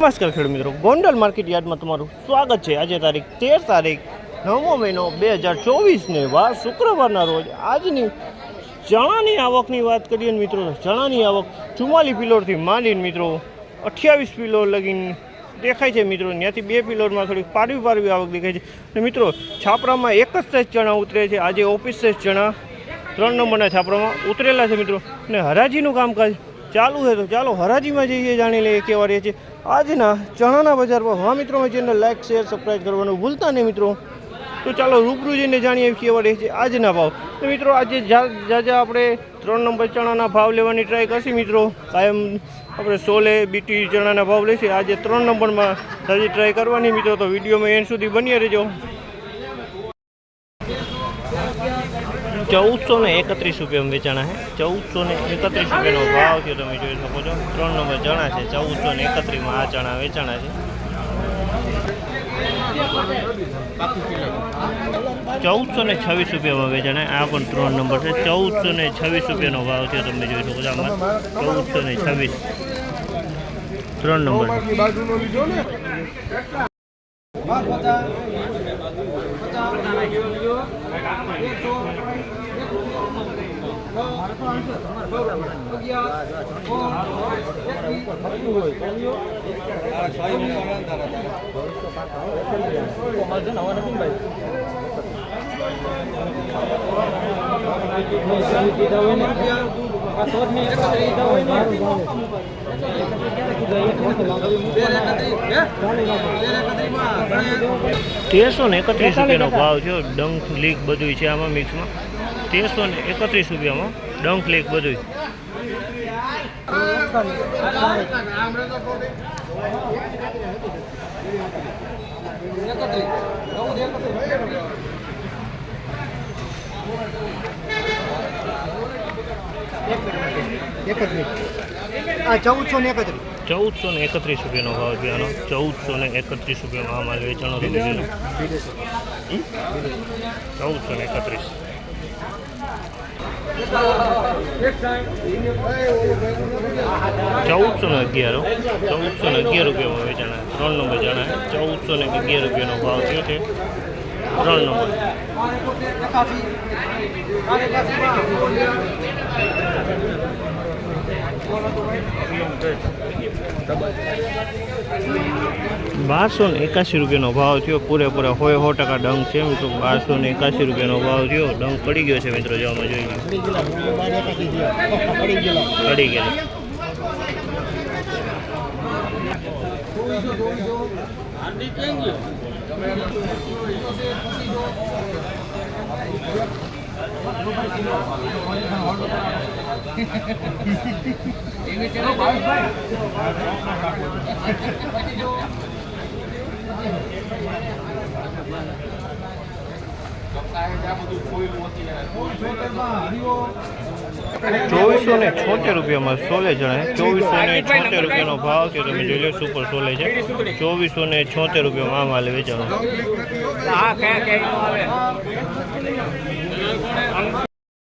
નમસ્કાર ખેડૂત મિત્રો, ગોંડલ માર્કેટ યાર્ડમાં તમારું સ્વાગત છે। આજે તારીખ 13 9મો મહિનો 2024 વાર શુક્રવારના રોજ આજની ચણાની આવકની વાત કરીએ મિત્રો, ચણાની આવક 44 પિલોરથી માંડીને મિત્રો 28 પિલોર લગીને દેખાય છે મિત્રો। ત્યાંથી 2 પિલોરમાં થોડીક પારવી આવક દેખાય છે અને મિત્રો છાપરામાં એક જ સાઈઝ ચણા ઉતરે છે। આજે ઓફિસ સાઈઝ ચણા 3 નંબરના છાપરામાં ઉતરેલા છે મિત્રો અને હરાજીનું કામકાજ ચાલુ છે। તો ચાલો હરાજીમાં જઈએ, જાણી લઈએ કેવા રહે છે આજના ચણાના બજાર પર। હા મિત્રો, ચેનલ લાઈક શેર સબસ્ક્રાઈબ કરવાનું ભૂલતા નહીં મિત્રો। તો ચાલો રૂબરૂ જઈને જાણીએ કેવા રહે છે આજના ભાવ। તો મિત્રો આજે જાજા આપણે 3 નંબર ચણાના ભાવ લેવાની ટ્રાય કરશી મિત્રો। કાયમ આપણે સોલે બીટી ચણાના ભાવ લઈશું, આજે 3 નંબરમાં હજી ટ્રાય કરવાની મિત્રો। તો વિડીયોમાં એન્ડ સુધી બન્યા રહેજો। 1431 રૂપિયામાં વેચાણા છે। 1431 રૂપિયાનો ભાવ છે, તમે જોઈ શકો છો। 3 નંબર ચણા છે, 1431માં આ ચણા વેચાણા છે। 1426 રૂપિયામાં વેચાણા, આ પણ 3 નંબર છે। 1426 રૂપિયાનો ભાવ છે, તમે જોઈ શકો છો। આમાં 1426 3 નંબર ₹1331 ભાવ છે। ડંખ લીક બધું છે આમાં મિક્સમાં। 1331 રૂપિયામાં ડંખ લીક બધું। ₹1431 રૂપિયાનો ભાવ છે આનો। 1431 રૂપિયામાં આ માલ વેચાણો તમે જોઈ 1431। 1411 રૂપિયામાં વેચાણા 3 નંબર ચણા। 1411 રૂપિયાનો ભાવ થયો છે 3 નંબર। 1281 રૂપિયાનો ભાવ થયો। પૂરેપૂરા 100% ડંખ છે મિત્રો। 1281 રૂપિયાનો ભાવ થયો। ડંખ પડી ગયો છે મિત્રો, જોવામાં જોઈ પડી ગયેલો। ₹2476 રૂપિયામાં સોલે ચણા। 2476 રૂપિયાનો ભાવ છે, તમે જોઈ લો। સુપર સોલે છે। 2476 રૂપિયામાં આ માલ વેચાણો।